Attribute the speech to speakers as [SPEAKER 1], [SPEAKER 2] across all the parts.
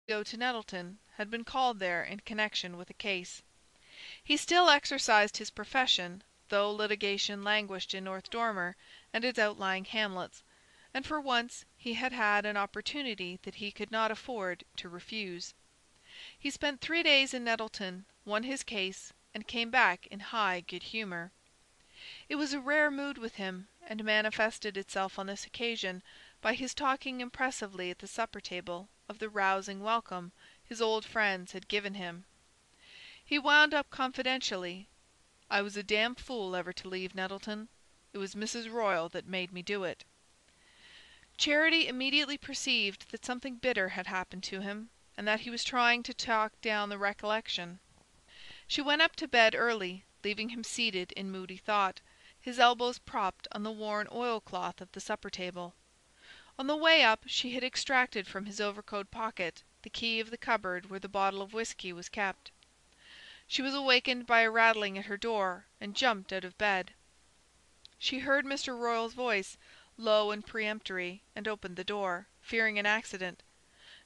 [SPEAKER 1] go to Nettleton had been called there in connection with a case. He still exercised his profession, though litigation languished in North Dormer and its outlying hamlets, and for once he had had an opportunity that he could not afford to refuse. He spent 3 days in Nettleton, won his case, and came back in high good humour. It was a rare mood with him, and manifested itself on this occasion by his talking impressively at the supper-table of the rousing welcome his old friends had given him. He wound up confidentially, "I was a damn fool ever to leave Nettleton. It was Mrs. Royal that made me do it." Charity immediately perceived that something bitter had happened to him, and that he was trying to talk down the recollection. She went up to bed early, leaving him seated in moody thought, his elbows propped on the worn oilcloth of the supper-table. On the way up she had extracted from his overcoat pocket the key of the cupboard where the bottle of whisky was kept. She was awakened by a rattling at her door, and jumped out of bed. She heard Mr. Royal's voice, low and peremptory, and opened the door, fearing an accident.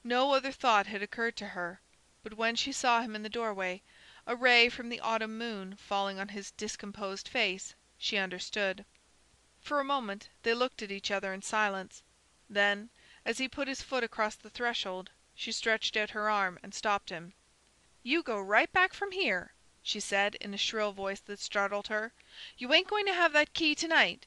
[SPEAKER 1] No other thought had occurred to her, but when she saw him in the doorway, a ray from the autumn moon falling on his discomposed face, she understood. For a moment they looked at each other in silence. Then, as he put his foot across the threshold, she stretched out her arm and stopped him. "You go right back from here," she said, in a shrill voice that startled her. "You ain't going to have that key to-night."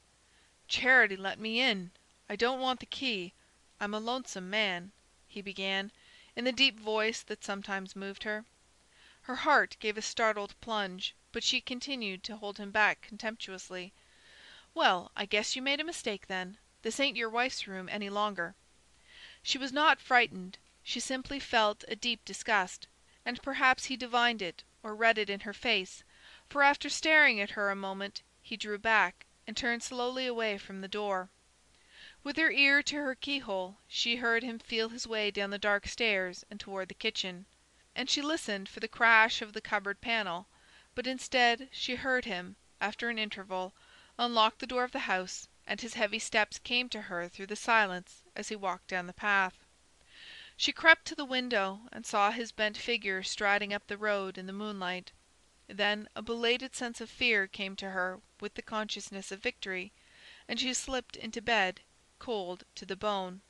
[SPEAKER 1] "Charity let me in. I don't want the key. I'm a lonesome man," he began, in the deep voice that sometimes moved her. Her heart gave a startled plunge, but she continued to hold him back contemptuously. "Well, I guess you made a mistake, then. This ain't your wife's room any longer." She was not frightened. She simply felt a deep disgust, and perhaps he divined it, or read it in her face, for after staring at her a moment he drew back, and turned slowly away from the door. With her ear to her keyhole she heard him feel his way down the dark stairs and toward the kitchen, and she listened for the crash of the cupboard panel, but instead she heard him, after an interval, unlock the door of the house, and his heavy steps came to her through the silence as he walked down the path. She crept to the window and saw his bent figure striding up the road in the moonlight. Then a belated sense of fear came to her with the consciousness of victory, and she slipped into bed, cold to the bone.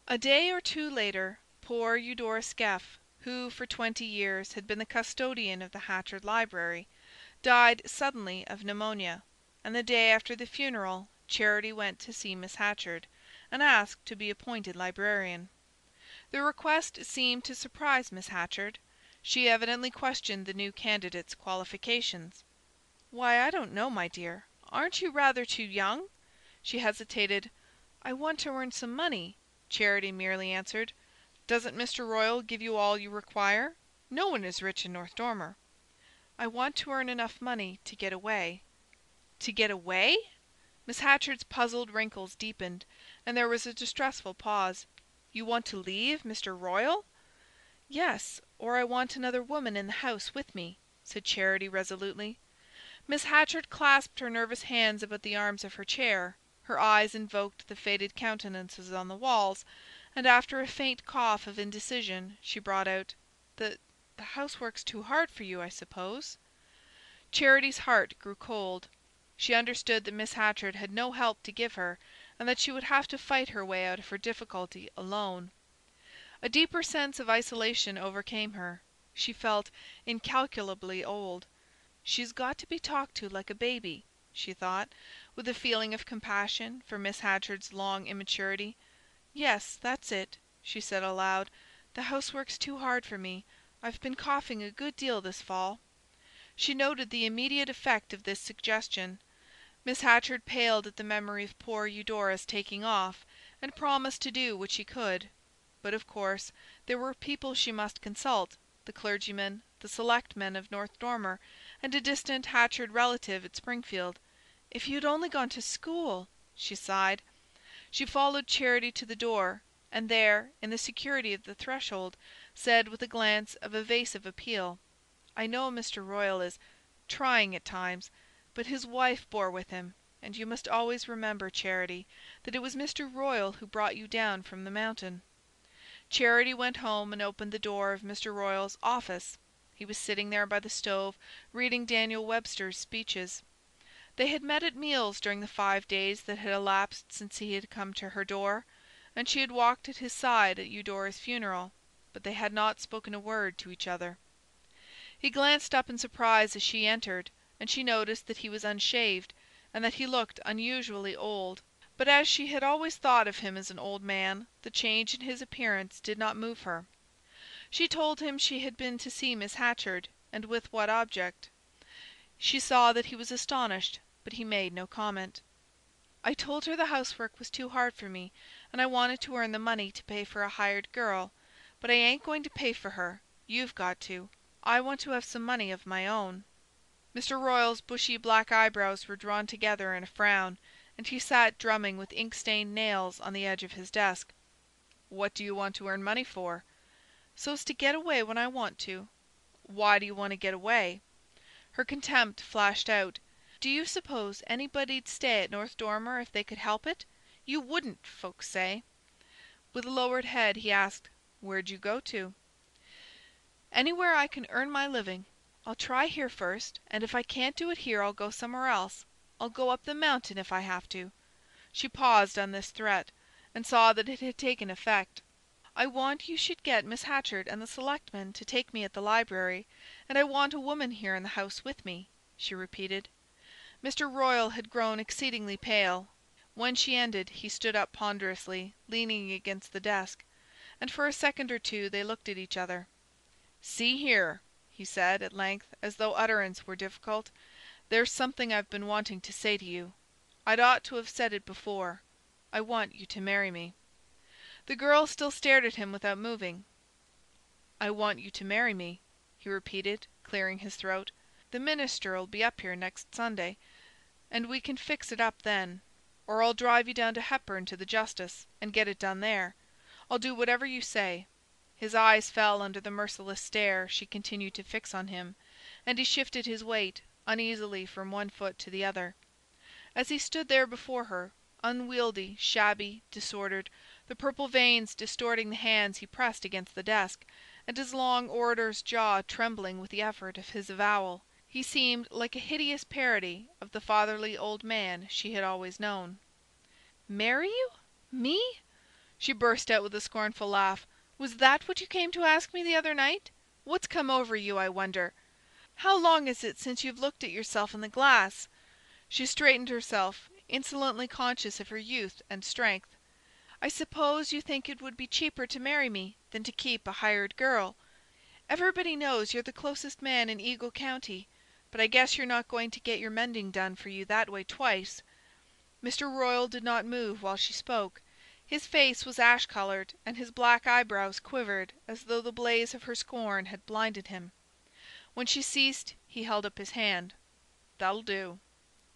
[SPEAKER 1] A day or two later, poor Eudora Skeff, who for 20 years had been the custodian of the Hatchard Library, died suddenly of pneumonia, and the day after the funeral Charity went to see Miss Hatchard, and asked to be appointed librarian. The request seemed to surprise Miss Hatchard. She evidently questioned the new candidate's qualifications. "Why, I don't know, my dear. Aren't you rather too young?" She hesitated. "I want to earn some money," Charity merely answered. "Doesn't Mr. Royal give you all you require? No one is rich in North Dormer." "I want to earn enough money to get away." "To get away?" Miss Hatchard's puzzled wrinkles deepened, and there was a distressful pause. "You want to leave Mr. Royal?" "Yes, or I want another woman in the house with me," said Charity resolutely. Miss Hatchard clasped her nervous hands about the arms of her chair, her eyes invoked the faded countenances on the walls, and after a faint cough of indecision she brought out, "The housework's too hard for you, I suppose?" Charity's heart grew cold. She understood that Miss Hatchard had no help to give her, and that she would have to fight her way out of her difficulty alone. A deeper sense of isolation overcame her. She felt incalculably old. "She's got to be talked to like a baby," she thought, with a feeling of compassion for Miss Hatchard's long immaturity. "Yes, that's it," she said aloud. "The housework's too hard for me. I've been coughing a good deal this fall." She noted the immediate effect of this suggestion. Miss Hatchard paled at the memory of poor Eudora's taking off, and promised to do what she could. But of course there were people she must consult, the clergyman, the selectmen of North Dormer, and a distant Hatchard relative at Springfield. "If you'd only gone to school!" she sighed. She followed Charity to the door, and there, in the security of the threshold, said with a glance of evasive appeal, "I know Mr. Royal is trying at times, but his wife bore with him, and you must always remember, Charity, that it was Mr. Royal who brought you down from the mountain." Charity went home and opened the door of Mr. Royal's office. He was sitting there by the stove, reading Daniel Webster's speeches. They had met at meals during the 5 days that had elapsed since he had come to her door, and she had walked at his side at Eudora's funeral, but they had not spoken a word to each other. He glanced up in surprise as she entered, and she noticed that he was unshaved, and that he looked unusually old. But as she had always thought of him as an old man, the change in his appearance did not move her. She told him she had been to see Miss Hatchard, and with what object. She saw that he was astonished, but he made no comment. "I told her the housework was too hard for me, and I wanted to earn the money to pay for a hired girl. But I ain't going to pay for her. You've got to. I want to have some money of my own." Mr. Royal's bushy black eyebrows were drawn together in a frown, and he sat drumming with ink-stained nails on the edge of his desk. "What do you want to earn money for?" "So's to get away when I want to." "Why do you want to get away?" Her contempt flashed out. "Do you suppose anybody'd stay at North Dormer if they could help it? You wouldn't, folks say." With lowered head he asked, "Where'd you go to?" "Anywhere I can earn my living. I'll try here first, and if I can't do it here I'll go somewhere else. I'll go up the mountain if I have to." She paused on this threat, and saw that it had taken effect. "I want you should get Miss Hatchard and the selectmen to take me at the library, and I want a woman here in the house with me," she repeated. Mr. Royal had grown exceedingly pale. When she ended he stood up ponderously, leaning against the desk, and for a second or two they looked at each other. "See here," he said, at length, as though utterance were difficult, "there's something I've been wanting to say to you. I'd ought to have said it before. I want you to marry me." The girl still stared at him without moving. "I want you to marry me," he repeated, clearing his throat. "The minister'll be up here next Sunday, and we can fix it up then. Or I'll drive you down to Hepburn to the justice, and get it done there. I'll do whatever you say." His eyes fell under the merciless stare she continued to fix on him, and he shifted his weight uneasily from one foot to the other. As he stood there before her, unwieldy, shabby, disordered, the purple veins distorting the hands he pressed against the desk, and his long orator's jaw trembling with the effort of his avowal, he seemed like a hideous parody of the fatherly old man she had always known. "Marry you? Me?" She burst out with a scornful laugh. "Was that what you came to ask me the other night? What's come over you, I wonder? How long is it since you've looked at yourself in the glass?" She straightened herself, insolently conscious of her youth and strength. "I suppose you think it would be cheaper to marry me than to keep a hired girl. Everybody knows you're the closest man in Eagle County, but I guess you're not going to get your mending done for you that way twice." Mr. Royal did not move while she spoke. His face was ash-colored, and his black eyebrows quivered as though the blaze of her scorn had blinded him. When she ceased, he held up his hand. "That'll do.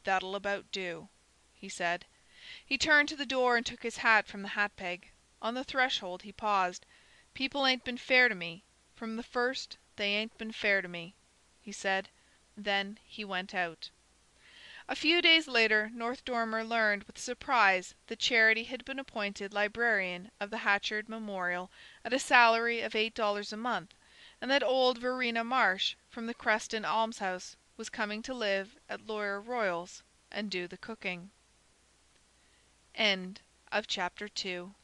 [SPEAKER 1] That'll about do," he said. He turned to the door and took his hat from the hat-peg. On the threshold he paused. "People ain't been fair to me. From the first they ain't been fair to me," he said. Then he went out. A few days later North Dormer learned with surprise that Charity had been appointed librarian of the Hatchard Memorial at a salary of $8 a month, and that old Verena Marsh from the Creston Almshouse was coming to live at Lawyer Royal's and do the cooking. End of chapter 2.